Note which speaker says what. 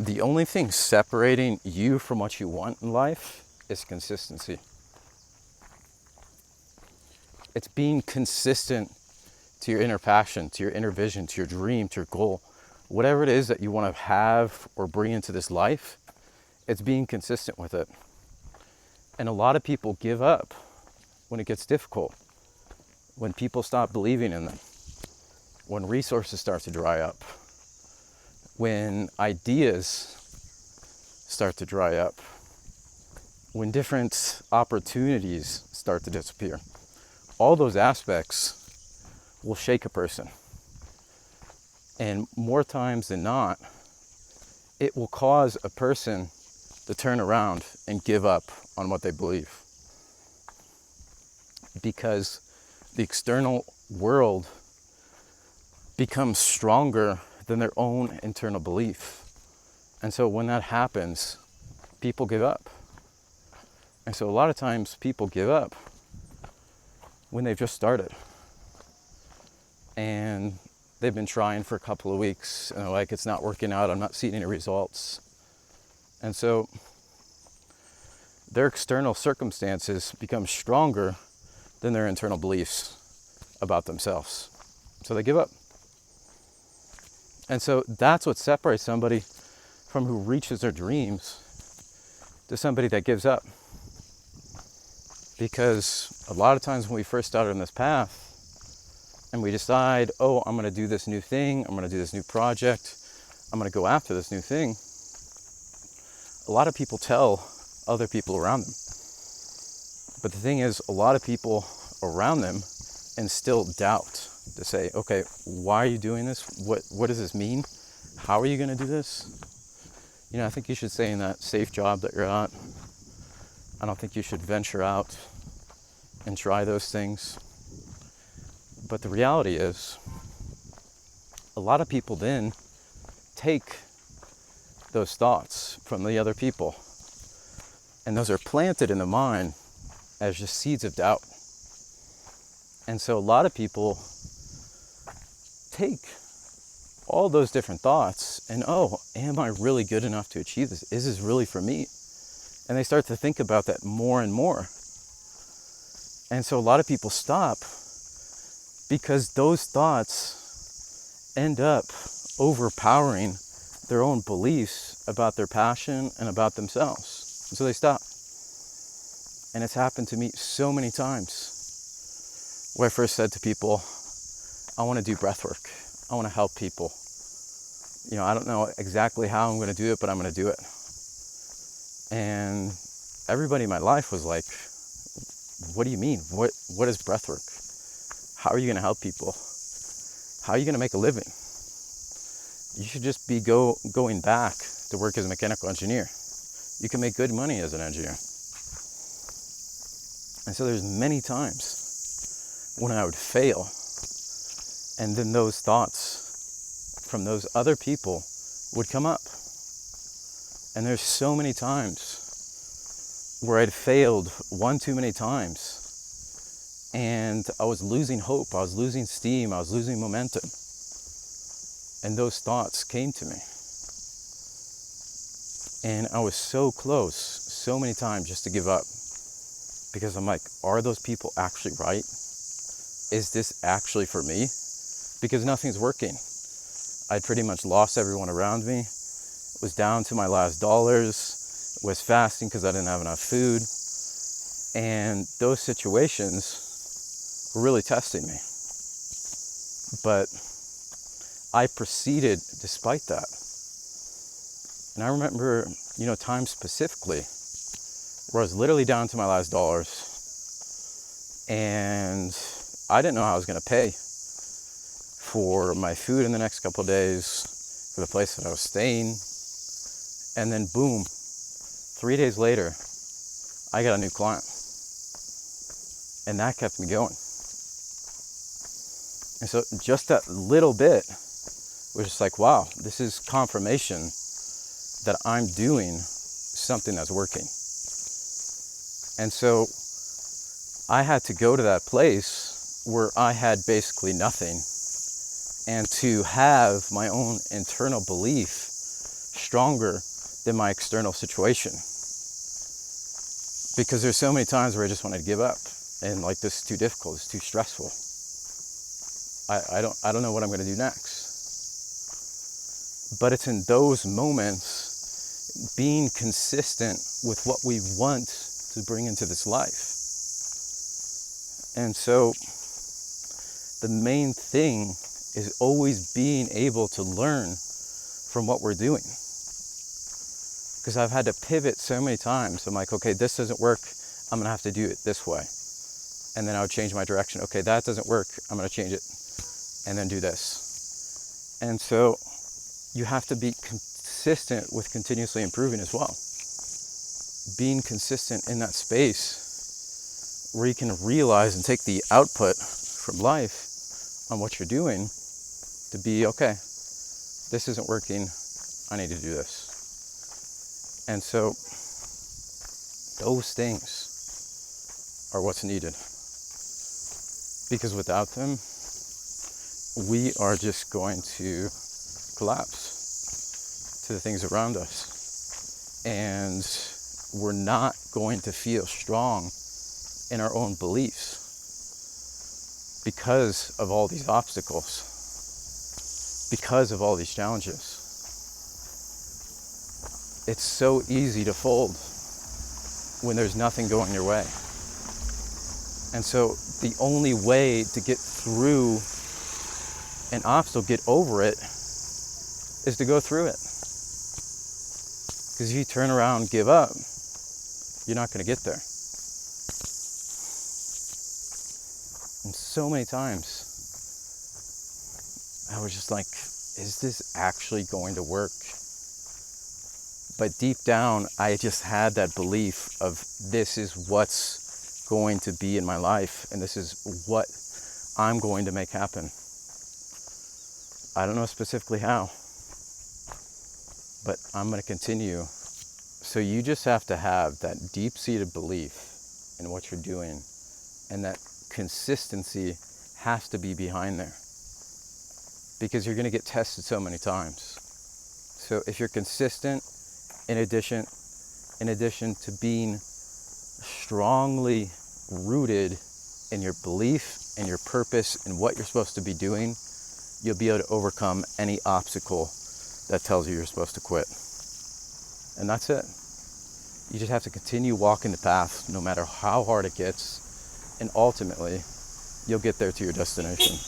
Speaker 1: The only thing separating you from what you want in life is consistency. It's being consistent to your inner passion, to your inner vision, to your dream, to your goal. Whatever it is that you want to have or bring into this life, it's being consistent with it. And a lot of people give up when it gets difficult, when people stop believing in them, when resources start to dry up, when ideas start to dry up, when different opportunities start to disappear. All those aspects will shake a person. And more times than not, it will cause a person to turn around and give up on what they believe. Because the external world becomes stronger than their own internal belief. And so when that happens, people give up. And so a lot of times people give up when they've just started. And they've been trying for a couple of weeks and they're like, it's not working out, I'm not seeing any results. And so their external circumstances become stronger than their internal beliefs about themselves. So they give up. And so that's what separates somebody from who reaches their dreams to somebody that gives up. Because a lot of times when we first started on this path and we decide, oh, I'm going to do this new thing, I'm going to do this new project, I'm going to go after this new thing, a lot of people tell other people around them. But the thing is, a lot of people around them instill doubt to say, okay, why are you doing this? What does this mean? How are you going to do this? You know, I think you should stay in that safe job that you're at. I don't think you should venture out and try those things. But the reality is, a lot of people then take those thoughts from the other people, and those are planted in the mind as just seeds of doubt. And so a lot of people take all those different thoughts and, oh, am I really good enough to achieve this? Is this really for me? And they start to think about that more and more. And so a lot of people stop because those thoughts end up overpowering their own beliefs about their passion and about themselves. And so they stop. And it's happened to me so many times where I first said to people, I want to do breath work. I want to help people. You know, I don't know exactly how I'm going to do it, but I'm going to do it. And everybody in my life was like, what do you mean? What is breath work? How are you going to help people? How are you going to make a living? You should just be going back to work as a mechanical engineer. You can make good money as an engineer. And so there's many times when I would fail, and then those thoughts from those other people would come up. And there's so many times where I'd failed one too many times, and I was losing hope, I was losing steam, I was losing momentum. And those thoughts came to me. And I was so close, so many times, just to give up. Because I'm like, are those people actually right? Is this actually for me? Because nothing's working. I'd pretty much lost everyone around me, was down to my last dollars, was fasting because I didn't have enough food. And those situations were really testing me. But I proceeded despite that. And I remember, you know, times specifically where I was literally down to my last dollars and I didn't know how I was going to pay for my food in the next couple of days, for the place that I was staying. And then boom, 3 days later, I got a new client. And that kept me going. And so just that little bit was just like, wow, this is confirmation that I'm doing something that's working. And so I had to go to that place where I had basically nothing, and to have my own internal belief stronger than my external situation. Because there's so many times where I just wanted to give up and like, this is too difficult, it's too stressful. I don't know what I'm going to do next. But it's in those moments, being consistent with what we want to bring into this life. And so the main thing is always being able to learn from what we're doing. Because I've had to pivot so many times. I'm like, okay, this doesn't work, I'm gonna have to do it this way. And then I would change my direction. Okay, that doesn't work, I'm gonna change it and then do this. And so you have to be consistent with continuously improving as well. Being consistent in that space where you can realize and take the output from life on what you're doing to be, okay, this isn't working, I need to do this. And so those things are what's needed. Because without them, we are just going to collapse to the things around us. And we're not going to feel strong in our own beliefs because of all these obstacles, because of all these challenges. It's so easy to fold when there's nothing going your way. And so the only way to get through an obstacle, get over it, is to go through it. Because if you turn around and give up, you're not going to get there. And so many times, I was just like, is this actually going to work? But deep down, I just had that belief of this is what's going to be in my life, and this is what I'm going to make happen. I don't know specifically how, but I'm going to continue. So you just have to have that deep-seated belief in what you're doing, and that consistency has to be behind there, because you're going to get tested so many times. So if you're consistent, in addition to being strongly rooted in your belief and your purpose and what you're supposed to be doing, you'll be able to overcome any obstacle that tells you you're supposed to quit. And that's it. You just have to continue walking the path no matter how hard it gets, and ultimately you'll get there to your destination.